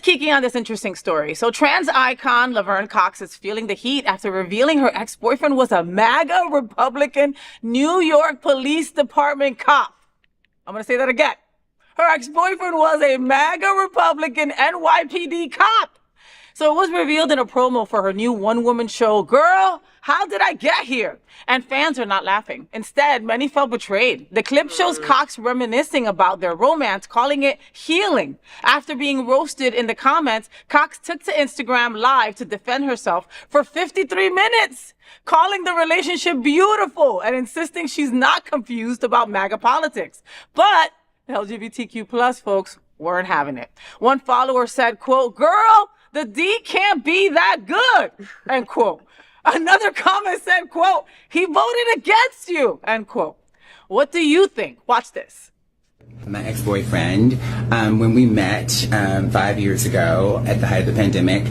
Kiki on this interesting story. So trans icon Laverne Cox is feeling the heat after revealing her ex-boyfriend was a MAGA Republican New York Police Department cop. I'm going to say that again. Her ex-boyfriend was a MAGA Republican NYPD cop. So it was revealed in a promo for her new one-woman show, Girl, How Did I Get Here? And fans are not laughing. Instead, many felt betrayed. The clip shows Cox reminiscing about their romance, calling it healing. After being roasted in the comments, Cox took to Instagram Live to defend herself for 53 minutes, calling the relationship beautiful and insisting she's not confused about MAGA politics. But LGBTQ plus folks weren't having it. One follower said, quote, "Girl, the D can't be that good," end quote. Another comment said, quote, "He voted against you," end quote. What do you think? Watch this. My ex-boyfriend, when we met 5 years ago at the height of the pandemic,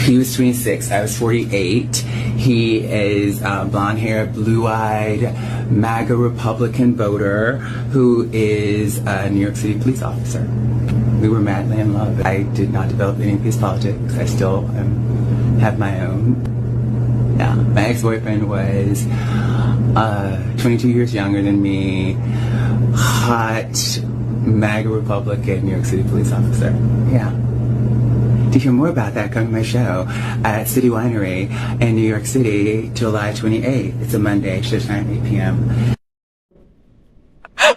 he was 26, I was 48. He is blonde-haired, blue-eyed, MAGA Republican voter who is a New York City police officer. We were madly in love. I did not develop any of his politics. I still have my own. Yeah, my ex-boyfriend was 22 years younger than me, hot MAGA Republican New York City police officer. Yeah. To hear more about that, come to my show at City Winery in New York City, July 28th. It's a Monday, show time, 8 p.m.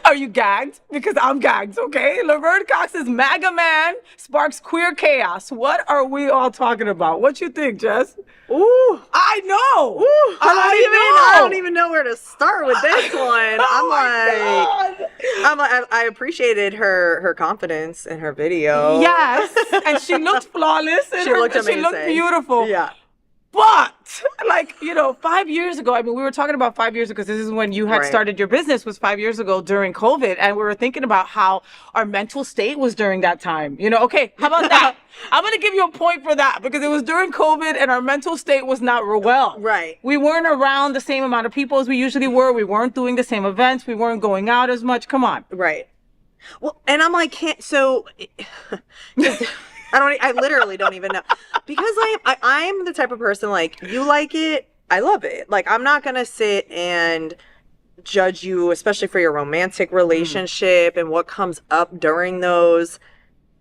Are you gagged? Because I'm gagged, okay? Laverne Cox's MAGA man sparks queer chaos. What are we all talking about? What you think, Jess? Ooh. I know. Ooh. I don't even know where to start with this one. I appreciated her confidence in her video. Yes. And she looked flawless. She looked amazing. She looked beautiful. Yeah. But, 5 years ago, we were talking about 5 years ago, because this is when you had started your business, was 5 years ago during COVID. And we were thinking about how our mental state was during that time. Okay, how about that? I'm going to give you a point for that, because it was during COVID and our mental state was not real well. Right. We weren't around the same amount of people as we usually were. We weren't doing the same events. We weren't going out as much. Come on. Right. Well, and I'm like, I literally don't even know, because I'm the type of person, you like it, I love it. I'm not going to sit and judge you, especially for your romantic relationship and what comes up during those.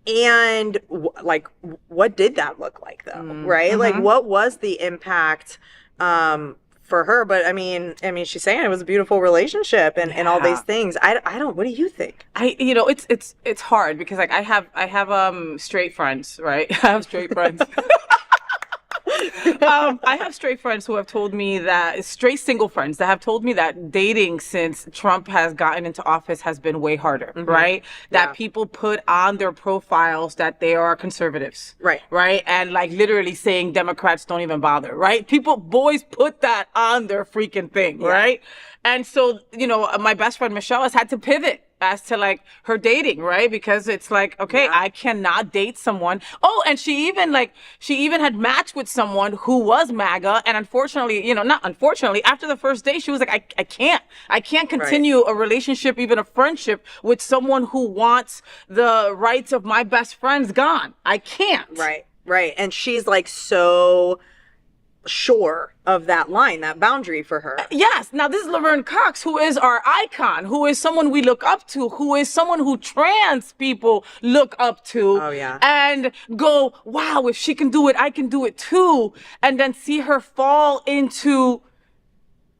And what did that look like though? Right. Mm-hmm. What was the impact, for her? But I mean, she's saying it was a beautiful relationship and all these things. I don't. What do you think? It's hard, because I have straight friends, right? I have straight friends. I have straight friends who have told me that, straight single friends that have told me that dating since Trump has gotten into office has been way harder, right? That people put on their profiles that they are conservatives. Right? And literally saying Democrats don't even bother, right? Boys put that on their freaking thing, right? And so, my best friend Michelle has had to pivot as to her dating, right? Because it's I cannot date someone. Oh, and she even had matched with someone who was MAGA, and unfortunately, not unfortunately, after the first day, she was like, I can't continue a relationship, even a friendship, with someone who wants the rights of my best friends gone. I can't. Right. And she's so sure of that line, that boundary for her. Yes. Now, this is Laverne Cox, who is our icon, who is someone we look up to, who is someone who trans people look up to. Oh, yeah. And go, wow, if she can do it, I can do it too. And then see her fall into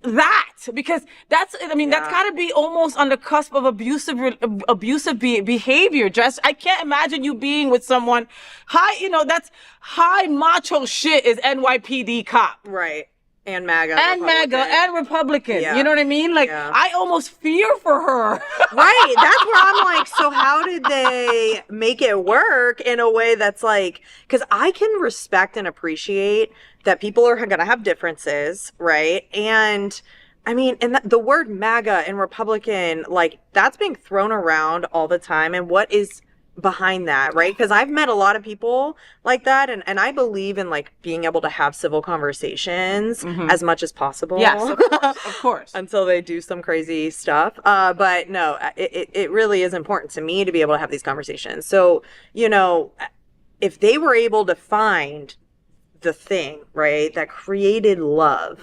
that, because that's got to be almost on the cusp of abusive behavior. Just, I can't imagine you being with someone that's high macho shit is NYPD cop. Right. And MAGA. And MAGA and Republican. Yeah. You know what I mean? I almost fear for her. Right. That's where I'm so how did they make it work in a way that's because I can respect and appreciate that people are going to have differences, right? And the word MAGA and Republican, that's being thrown around all the time. And what is behind that, right? Because I've met a lot of people like that, and I believe in being able to have civil conversations as much as possible. Yes, of course. Until they do some crazy stuff. But no, it really is important to me to be able to have these conversations. So, if they were able to find the thing, right, that created love,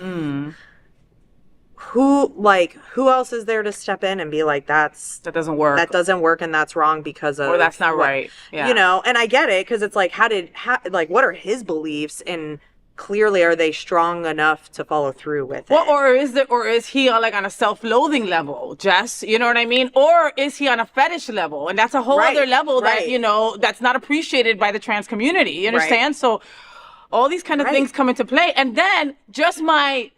who else is there to step in and be like, that doesn't work. That doesn't work, and that's wrong because of, or that's not right. Yeah. You know, and I get it, because it's like, what are his beliefs, and clearly are they strong enough to follow through with it? Well, or is he on a self-loathing level, Jess? You know what I mean? Or is he on a fetish level? And that's a whole other level that, that's not appreciated by the trans community. You understand? So all these kind of things come into play. And then just my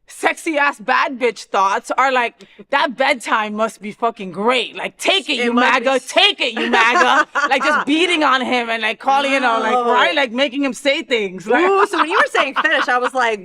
sexy ass bad bitch thoughts are like, that bedtime must be fucking great. Like, take it, you MAGA. Take it, you MAGA. Like, just beating on him and like calling, like making him say things. Like, ooh, so when you were saying fetish, I was like,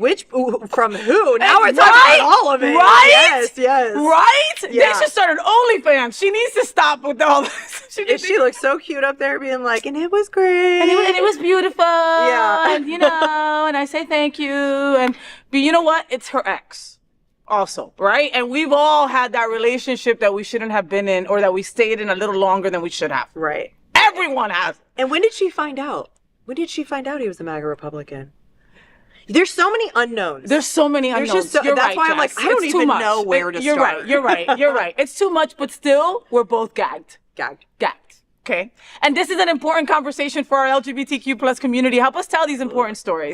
from who? Now we're talking about all of it. Right? Yes. Right? Yeah. They should start an OnlyFans. She needs to stop with all this. She looks so cute up there being like, and it was great. And it was beautiful. Yeah. And, and I say thank you. But you know what? It's her ex also, right? And we've all had that relationship that we shouldn't have been in, or that we stayed in a little longer than we should have. Right. Everyone has. And when did she find out? When did she find out he was a MAGA Republican? There's so many unknowns. There's so many unknowns. That's why I'm like, I don't even know where to start. You're right. It's too much, but still, we're both gagged. Gagged. Okay? And this is an important conversation for our LGBTQ plus community. Help us tell these important stories.